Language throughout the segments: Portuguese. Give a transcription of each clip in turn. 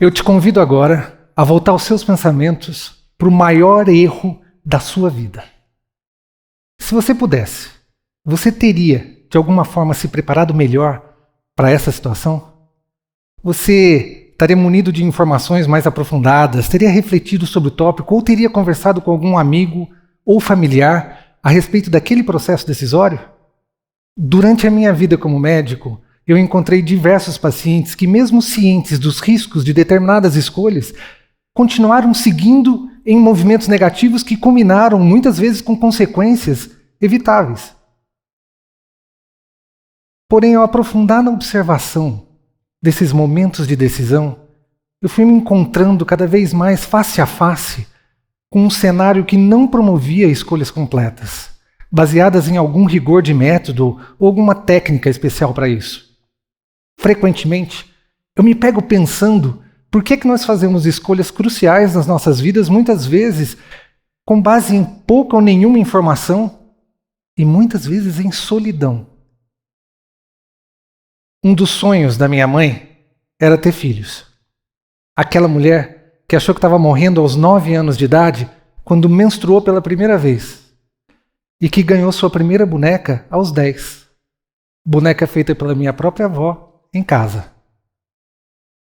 Eu te convido agora a voltar os seus pensamentos para o maior erro da sua vida. Se você pudesse, você teria, de alguma forma, se preparado melhor para essa situação? Você estaria munido de informações mais aprofundadas, teria refletido sobre o tópico ou teria conversado com algum amigo ou familiar a respeito daquele processo decisório? Durante a minha vida como médico, eu encontrei diversos pacientes que, mesmo cientes dos riscos de determinadas escolhas, continuaram seguindo em movimentos negativos que culminaram muitas vezes com consequências evitáveis. Porém, ao aprofundar na observação desses momentos de decisão, eu fui me encontrando cada vez mais face a face com um cenário que não promovia escolhas completas, baseadas em algum rigor de método ou alguma técnica especial para isso. Frequentemente, eu me pego pensando por que nós fazemos escolhas cruciais nas nossas vidas, muitas vezes com base em pouca ou nenhuma informação e muitas vezes em solidão. Um dos sonhos da minha mãe era ter filhos. Aquela mulher que achou que estava morrendo aos 9 anos de idade quando menstruou pela primeira vez e que ganhou sua primeira boneca aos 10. Boneca feita pela minha própria avó em casa.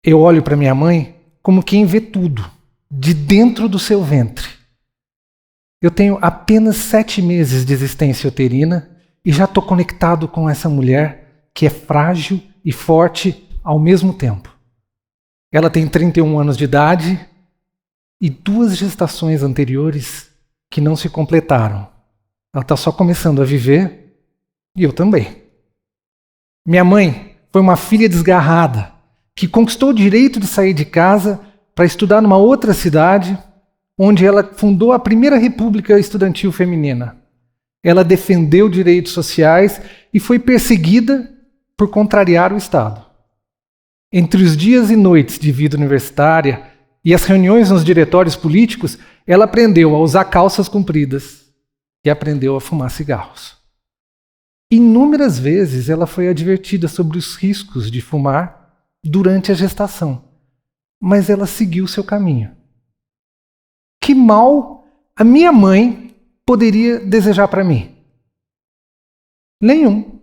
Eu olho para minha mãe como quem vê tudo, de dentro do seu ventre. Eu tenho apenas 7 meses de existência uterina e já estou conectado com essa mulher que é frágil e forte ao mesmo tempo. Ela tem 31 anos de idade e 2 gestações anteriores que não se completaram. Ela está só começando a viver e eu também. Minha mãe foi uma filha desgarrada que conquistou o direito de sair de casa para estudar numa outra cidade, onde ela fundou a primeira república estudantil feminina. Ela defendeu direitos sociais e foi perseguida por contrariar o Estado. Entre os dias e noites de vida universitária e as reuniões nos diretórios políticos, ela aprendeu a usar calças compridas e aprendeu a fumar cigarros. Inúmeras vezes ela foi advertida sobre os riscos de fumar durante a gestação, mas ela seguiu seu caminho. Que mal a minha mãe poderia desejar para mim? Nenhum.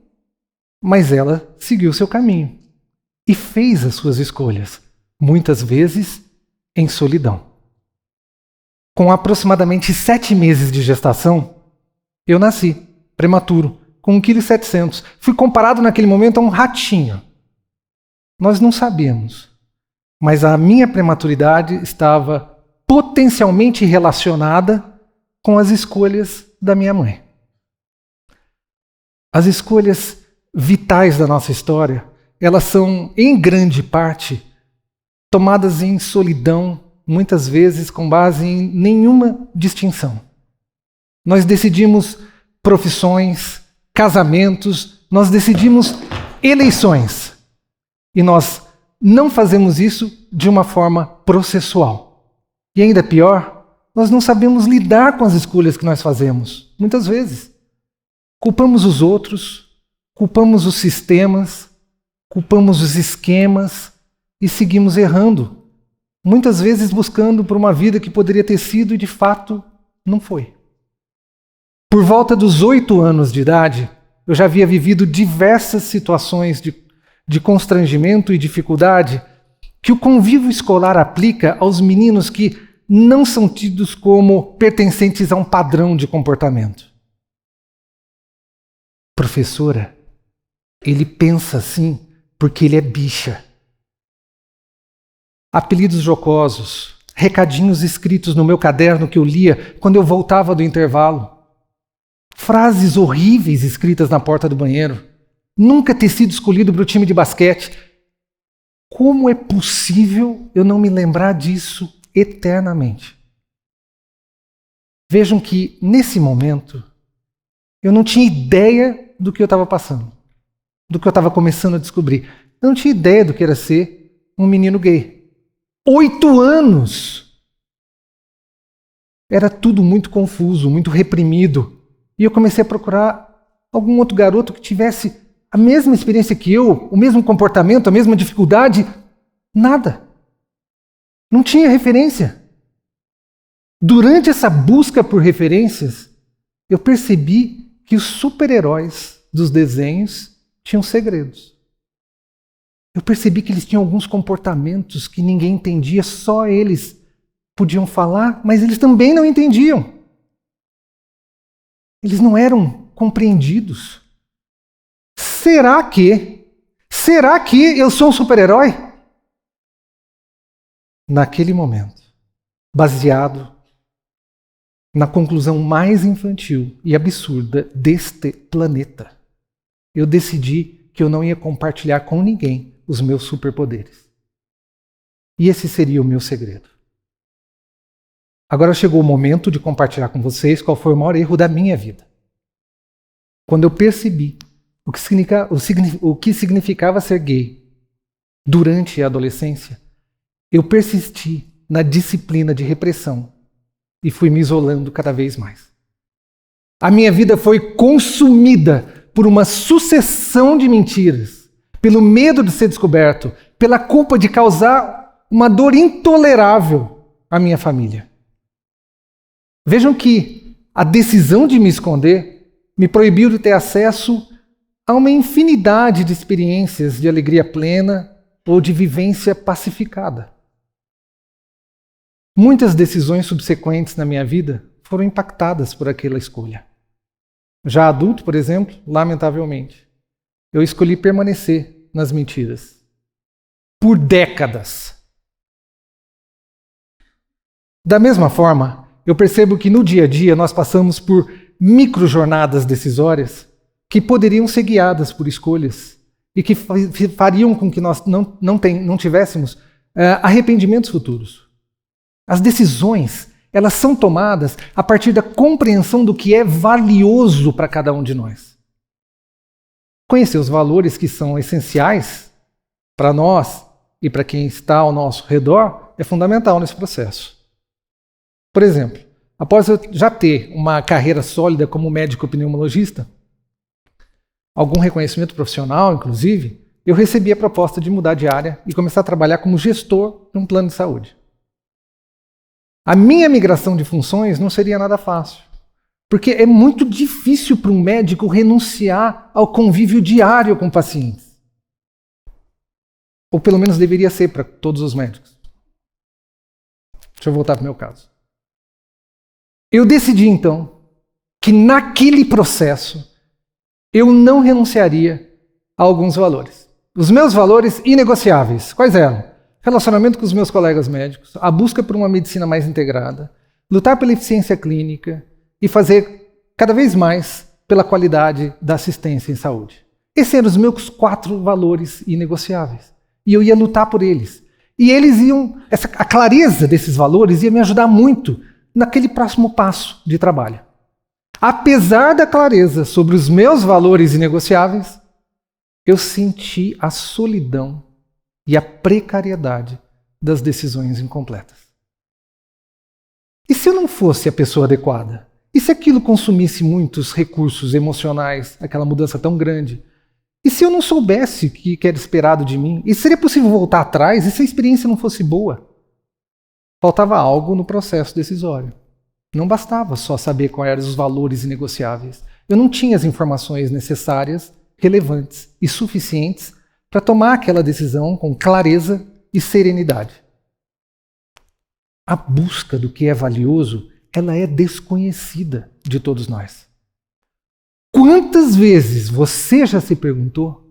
Mas ela seguiu seu caminho e fez as suas escolhas, muitas vezes em solidão. Com aproximadamente 7 meses de gestação, eu nasci, prematuro, com 1,7 kg. Fui comparado naquele momento a um ratinho. Nós não sabíamos, mas a minha prematuridade estava potencialmente relacionada com as escolhas da minha mãe. As escolhas vitais da nossa história, elas são, em grande parte, tomadas em solidão, muitas vezes com base em nenhuma distinção. Nós decidimos profissões, casamentos, nós decidimos eleições. E nós não fazemos isso de uma forma processual. E ainda pior, nós não sabemos lidar com as escolhas que nós fazemos, muitas vezes. Culpamos os outros, culpamos os sistemas, culpamos os esquemas e seguimos errando, muitas vezes buscando por uma vida que poderia ter sido e de fato não foi. Por volta dos 8 anos de idade, eu já havia vivido diversas situações de constrangimento e dificuldade que o convívio escolar aplica aos meninos que não são tidos como pertencentes a um padrão de comportamento. Professora, ele pensa assim porque ele é bicha. Apelidos jocosos, recadinhos escritos no meu caderno que eu lia quando eu voltava do intervalo. Frases horríveis escritas na porta do banheiro. Nunca ter sido escolhido para o time de basquete. Como é possível eu não me lembrar disso eternamente? Vejam que, nesse momento, eu não tinha ideia do que eu estava passando, do que eu estava começando a descobrir. Eu não tinha ideia do que era ser um menino gay. 8 anos! Era tudo muito confuso, muito reprimido. E eu comecei a procurar algum outro garoto que tivesse a mesma experiência que eu, o mesmo comportamento, a mesma dificuldade. Nada. Não tinha referência. Durante essa busca por referências, eu percebi que os super-heróis dos desenhos tinham segredos. Eu percebi que eles tinham alguns comportamentos que ninguém entendia, só eles podiam falar, mas eles também não entendiam. Eles não eram compreendidos. Será que eu sou um super-herói? Naquele momento, baseado na conclusão mais infantil e absurda deste planeta, eu decidi que eu não ia compartilhar com ninguém os meus superpoderes. E esse seria o meu segredo. Agora chegou o momento de compartilhar com vocês qual foi o maior erro da minha vida. Quando eu percebi o que significava ser gay durante a adolescência, eu persisti na disciplina de repressão e fui me isolando cada vez mais. A minha vida foi consumida por uma sucessão de mentiras, pelo medo de ser descoberto, pela culpa de causar uma dor intolerável à minha família. Vejam que a decisão de me esconder me proibiu de ter acesso a uma infinidade de experiências de alegria plena ou de vivência pacificada. Muitas decisões subsequentes na minha vida foram impactadas por aquela escolha. Já adulto, por exemplo, lamentavelmente, eu escolhi permanecer nas mentiras por décadas. Da mesma forma, eu percebo que no dia a dia nós passamos por microjornadas decisórias que poderiam ser guiadas por escolhas e que fariam com que nós não tivéssemos arrependimentos futuros. As decisões, elas são tomadas a partir da compreensão do que é valioso para cada um de nós. Conhecer os valores que são essenciais para nós e para quem está ao nosso redor é fundamental nesse processo. Por exemplo, após eu já ter uma carreira sólida como médico pneumologista, algum reconhecimento profissional, inclusive, eu recebi a proposta de mudar de área e começar a trabalhar como gestor de um plano de saúde. A minha migração de funções não seria nada fácil, porque é muito difícil para um médico renunciar ao convívio diário com pacientes. Ou pelo menos deveria ser para todos os médicos. Deixa eu voltar para o meu caso. Eu decidi então que naquele processo eu não renunciaria a alguns valores. Os meus valores inegociáveis, quais eram? Relacionamento com os meus colegas médicos, a busca por uma medicina mais integrada, lutar pela eficiência clínica e fazer cada vez mais pela qualidade da assistência em saúde. Esses eram os meus 4 valores inegociáveis. E eu ia lutar por eles. E eles iam, a clareza desses valores ia me ajudar muito naquele próximo passo de trabalho. Apesar da clareza sobre os meus valores inegociáveis, eu senti a solidão e a precariedade das decisões incompletas. E se eu não fosse a pessoa adequada? E se aquilo consumisse muitos recursos emocionais, aquela mudança tão grande? E se eu não soubesse o que era esperado de mim? E seria possível voltar atrás? E se a experiência não fosse boa? Faltava algo no processo decisório. Não bastava só saber quais eram os valores inegociáveis. Eu não tinha as informações necessárias, relevantes e suficientes para tomar aquela decisão com clareza e serenidade. A busca do que é valioso, ela é desconhecida de todos nós. Quantas vezes você já se perguntou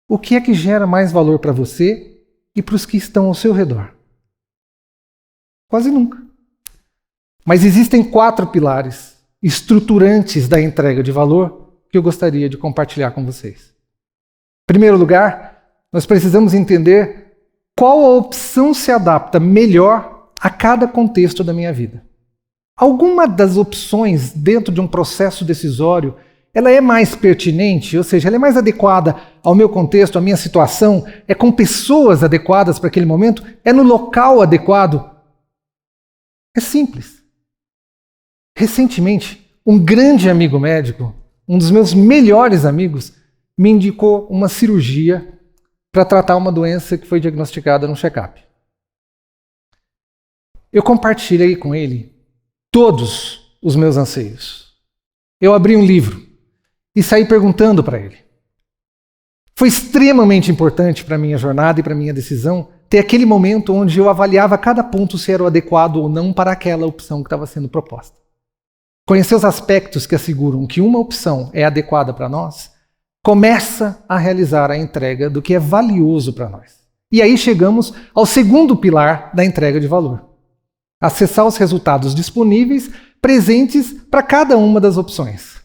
o que é que gera mais valor para você e para os que estão ao seu redor? Quase nunca. Mas existem 4 pilares estruturantes da entrega de valor que eu gostaria de compartilhar com vocês. Em primeiro lugar, nós precisamos entender qual a opção se adapta melhor a cada contexto da minha vida. Alguma das opções dentro de um processo decisório, ela é mais pertinente, ou seja, ela é mais adequada ao meu contexto, à minha situação, é com pessoas adequadas para aquele momento, é no local adequado. É simples. Recentemente, um grande amigo médico, um dos meus melhores amigos, me indicou uma cirurgia para tratar uma doença que foi diagnosticada no check-up. eu compartilhei com ele todos os meus anseios. Eu abri um livro e saí perguntando para ele. Foi extremamente importante para a minha jornada e para a minha decisão ter aquele momento onde eu avaliava cada ponto se era o adequado ou não para aquela opção que estava sendo proposta. Conhecer os aspectos que asseguram que uma opção é adequada para nós começa a realizar a entrega do que é valioso para nós. E aí chegamos ao segundo pilar da entrega de valor. Acessar os resultados disponíveis presentes para cada uma das opções.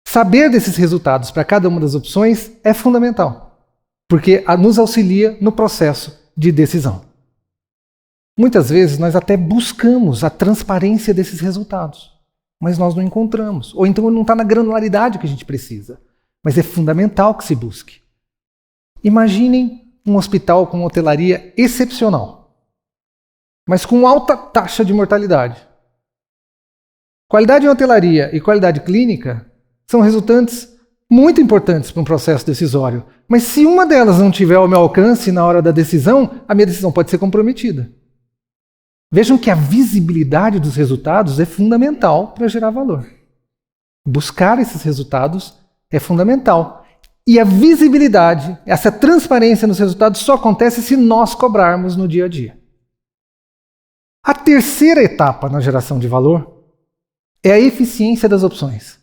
Saber desses resultados para cada uma das opções é fundamental, porque nos auxilia no processo de decisão. Muitas vezes nós até buscamos a transparência desses resultados, mas nós não encontramos, ou então não está na granularidade que a gente precisa, mas é fundamental que se busque. Imaginem um hospital com hotelaria excepcional, mas com alta taxa de mortalidade. Qualidade em hotelaria e qualidade clínica são resultantes muito importantes para um processo decisório, mas se uma delas não tiver ao meu alcance na hora da decisão, a minha decisão pode ser comprometida. Vejam que a visibilidade dos resultados é fundamental para gerar valor. Buscar esses resultados é fundamental. E a visibilidade, essa transparência nos resultados só acontece se nós cobrarmos no dia a dia. A terceira etapa na geração de valor é a eficiência das opções.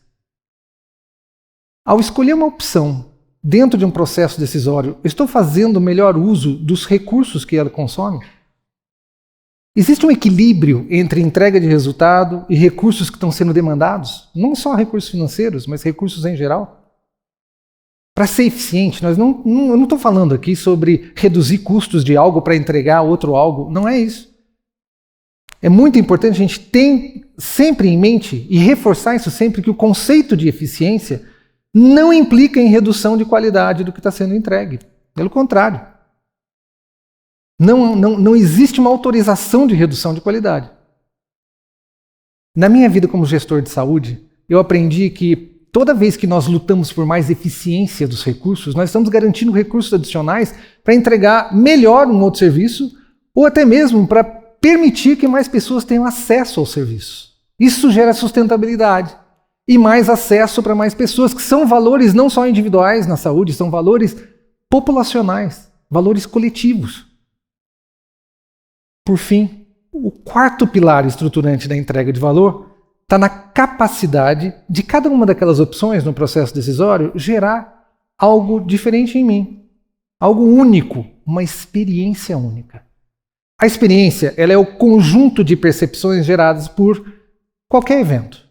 Ao escolher uma opção dentro de um processo decisório, eu estou fazendo o melhor uso dos recursos que ela consome? Existe um equilíbrio entre entrega de resultado e recursos que estão sendo demandados? Não só recursos financeiros, mas recursos em geral. Para ser eficiente, eu não estou falando aqui sobre reduzir custos de algo para entregar outro algo. Não é isso. É muito importante a gente ter sempre em mente e reforçar isso sempre, que o conceito de eficiência não implica em redução de qualidade do que está sendo entregue. Pelo contrário. Não existe uma autorização de redução de qualidade. Na minha vida como gestor de saúde, eu aprendi que toda vez que nós lutamos por mais eficiência dos recursos, nós estamos garantindo recursos adicionais para entregar melhor um outro serviço ou até mesmo para permitir que mais pessoas tenham acesso ao serviço. Isso gera sustentabilidade e mais acesso para mais pessoas, que são valores não só individuais na saúde, são valores populacionais, valores coletivos. Por fim, o quarto pilar estruturante da entrega de valor está na capacidade de cada uma daquelas opções no processo decisório gerar algo diferente em mim, algo único, uma experiência única. A experiência, ela é o conjunto de percepções geradas por qualquer evento.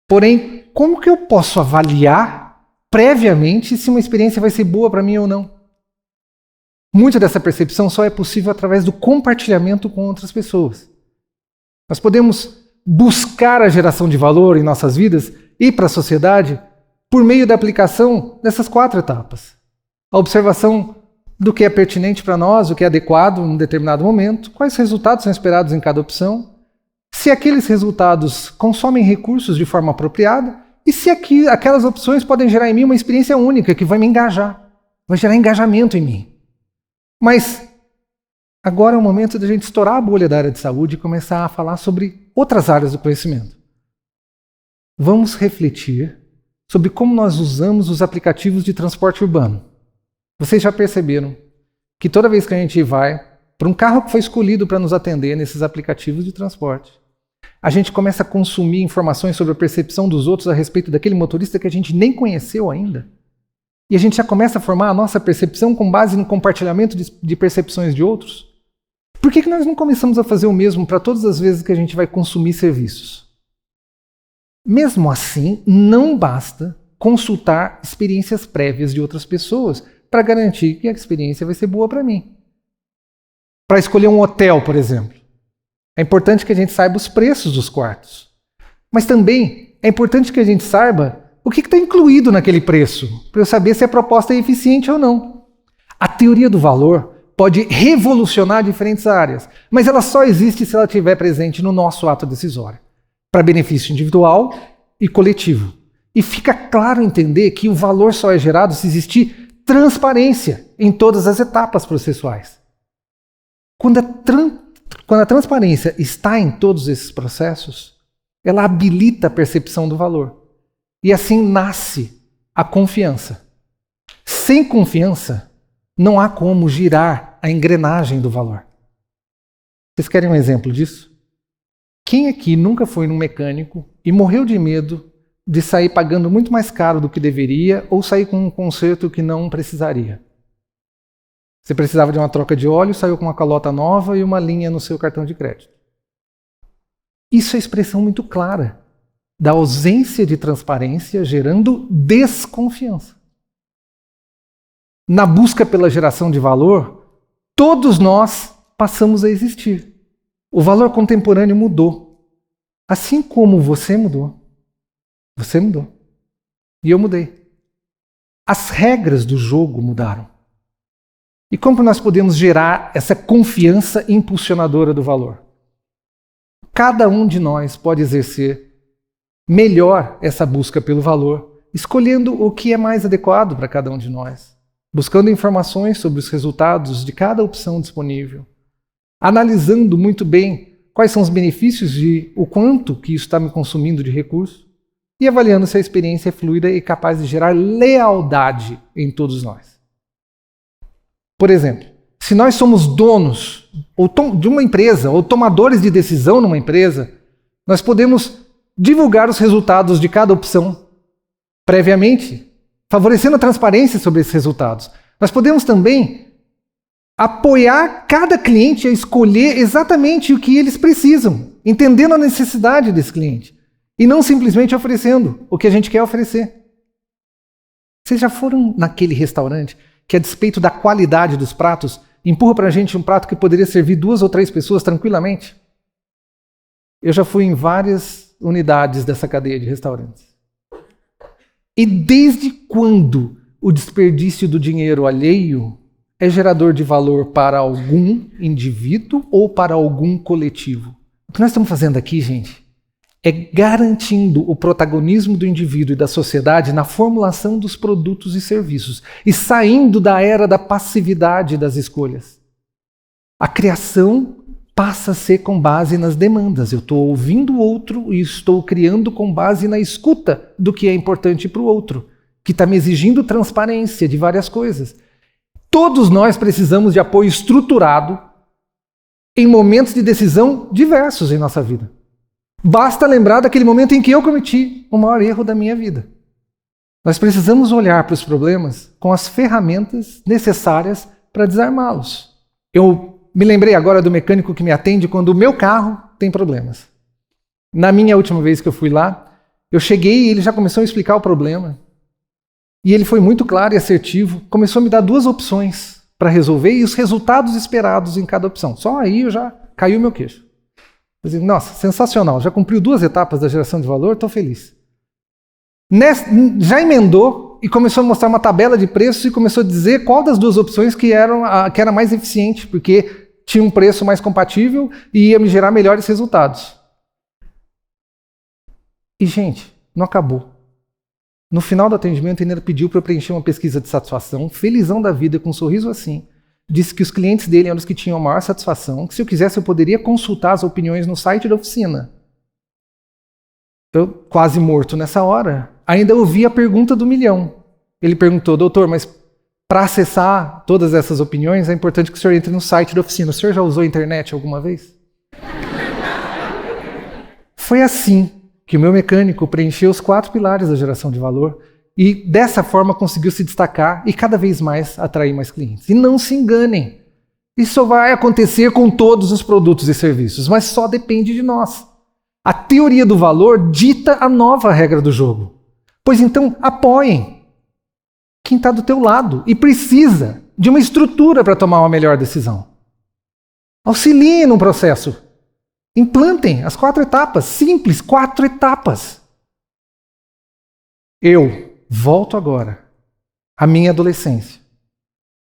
Porém, como que eu posso avaliar previamente se uma experiência vai ser boa para mim ou não? Muita dessa percepção só é possível através do compartilhamento com outras pessoas. Nós podemos buscar a geração de valor em nossas vidas e para a sociedade por meio da aplicação dessas 4 etapas. A observação do que é pertinente para nós, o que é adequado em um determinado momento, quais resultados são esperados em cada opção, se aqueles resultados consomem recursos de forma apropriada e se aquelas opções podem gerar em mim uma experiência única que vai me engajar, vai gerar engajamento em mim. Mas agora é o momento de a gente estourar a bolha da área de saúde e começar a falar sobre outras áreas do conhecimento. Vamos refletir sobre como nós usamos os aplicativos de transporte urbano. Vocês já perceberam que toda vez que a gente vai para um carro que foi escolhido para nos atender nesses aplicativos de transporte, a gente começa a consumir informações sobre a percepção dos outros a respeito daquele motorista que a gente nem conheceu ainda. E a gente já começa a formar a nossa percepção com base no compartilhamento de percepções de outros. Por que nós não começamos a fazer o mesmo para todas as vezes que a gente vai consumir serviços? Mesmo assim, não basta consultar experiências prévias de outras pessoas para garantir que a experiência vai ser boa para mim. Para escolher um hotel, por exemplo, é importante que a gente saiba os preços dos quartos. Mas também é importante que a gente saiba o que está incluído naquele preço, para eu saber se a proposta é eficiente ou não. A teoria do valor pode revolucionar diferentes áreas, mas ela só existe se ela estiver presente no nosso ato decisório, para benefício individual e coletivo. E fica claro entender que o valor só é gerado se existir Transparência em todas as etapas processuais. Quando quando a transparência está em todos esses processos, ela habilita a percepção do valor. E assim nasce a confiança. Sem confiança, não há como girar a engrenagem do valor. Vocês querem um exemplo disso? Quem aqui nunca foi num mecânico e morreu de medo de sair pagando muito mais caro do que deveria ou sair com um conserto que não precisaria? Você precisava de uma troca de óleo, saiu com uma calota nova e uma linha no seu cartão de crédito. Isso é expressão muito clara da ausência de transparência gerando desconfiança. Na busca pela geração de valor, todos nós passamos a existir. O valor contemporâneo mudou. Assim como você mudou. Você mudou. E eu mudei. As regras do jogo mudaram. E como nós podemos gerar essa confiança impulsionadora do valor? Cada um de nós pode exercer melhor essa busca pelo valor, escolhendo o que é mais adequado para cada um de nós, buscando informações sobre os resultados de cada opção disponível, analisando muito bem quais são os benefícios e o quanto que isso está me consumindo de recurso, e avaliando se a experiência é fluida e capaz de gerar lealdade em todos nós. Por exemplo, se nós somos donos de uma empresa ou tomadores de decisão numa empresa, nós podemos divulgar os resultados de cada opção previamente, favorecendo a transparência sobre esses resultados. Nós podemos também apoiar cada cliente a escolher exatamente o que eles precisam, entendendo a necessidade desse cliente, e não simplesmente oferecendo o que a gente quer oferecer. Vocês já foram naquele restaurante que, a despeito da qualidade dos pratos, empurra pra gente um prato que poderia servir 2 ou 3 pessoas tranquilamente? Eu já fui em várias unidades dessa cadeia de restaurantes. E desde quando o desperdício do dinheiro alheio é gerador de valor para algum indivíduo ou para algum coletivo? O que nós estamos fazendo aqui, gente, é garantindo o protagonismo do indivíduo e da sociedade na formulação dos produtos e serviços e saindo da era da passividade das escolhas. A criação passa a ser com base nas demandas. Eu estou ouvindo o outro e estou criando com base na escuta do que é importante para o outro, que está me exigindo transparência de várias coisas. Todos nós precisamos de apoio estruturado em momentos de decisão diversos em nossa vida. Basta lembrar daquele momento em que eu cometi o maior erro da minha vida. Nós precisamos olhar para os problemas com as ferramentas necessárias para desarmá-los. Eu me lembrei agora do mecânico que me atende quando o meu carro tem problemas. Na minha última vez que eu fui lá, eu cheguei e ele já começou a explicar o problema. E ele foi muito claro e assertivo, começou a me dar 2 opções para resolver e os resultados esperados em cada opção. Só aí eu já caiu o meu queixo. Nossa, sensacional, já cumpriu 2 etapas da geração de valor, estou feliz. Já emendou e começou a mostrar uma tabela de preços e começou a dizer qual das 2 opções que era mais eficiente, porque tinha um preço mais compatível e ia me gerar melhores resultados. E, gente, não acabou. No final do atendimento, ele ainda pediu para eu preencher uma pesquisa de satisfação, felizão da vida, com um sorriso assim. Disse que os clientes dele eram os que tinham a maior satisfação, que se eu quisesse eu poderia consultar as opiniões no site da oficina. Eu, quase morto nessa hora, ainda ouvi a pergunta do milhão. Ele perguntou: doutor, mas para acessar todas essas opiniões é importante que o senhor entre no site da oficina. O senhor já usou a internet alguma vez? Foi assim que o meu mecânico preencheu os 4 pilares da geração de valor e dessa forma conseguiu se destacar e cada vez mais atrair mais clientes. E não se enganem, isso vai acontecer com todos os produtos e serviços, mas só depende de nós. A teoria do valor dita a nova regra do jogo. Pois então, apoiem quem está do teu lado e precisa de uma estrutura para tomar uma melhor decisão. Auxiliem no processo. Implantem as 4 etapas, simples 4 etapas. Eu volto agora à minha adolescência,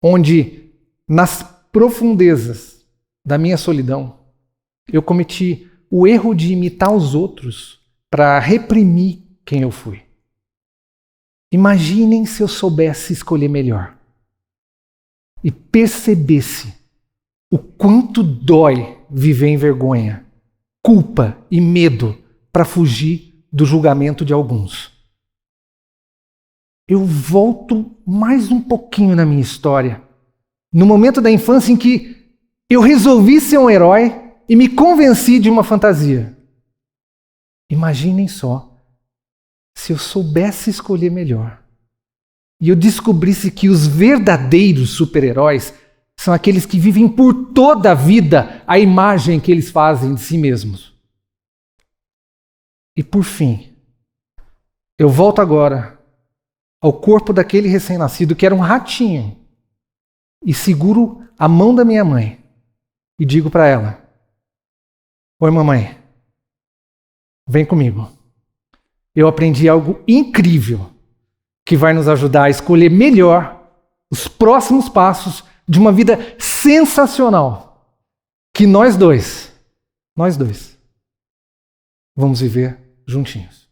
onde nas profundezas da minha solidão, eu cometi o erro de imitar os outros para reprimir quem eu fui. Imaginem se eu soubesse escolher melhor e percebesse o quanto dói viver em vergonha, culpa e medo para fugir do julgamento de alguns. Eu volto mais um pouquinho na minha história, no momento da infância em que eu resolvi ser um herói e me convenci de uma fantasia. Imaginem só, se eu soubesse escolher melhor e eu descobrisse que os verdadeiros super-heróis são aqueles que vivem por toda a vida a imagem que eles fazem de si mesmos. E por fim, eu volto agora ao corpo daquele recém-nascido que era um ratinho e seguro a mão da minha mãe e digo para ela: oi, mamãe, vem comigo. Eu aprendi algo incrível que vai nos ajudar a escolher melhor os próximos passos de uma vida sensacional que nós dois, vamos viver juntinhos.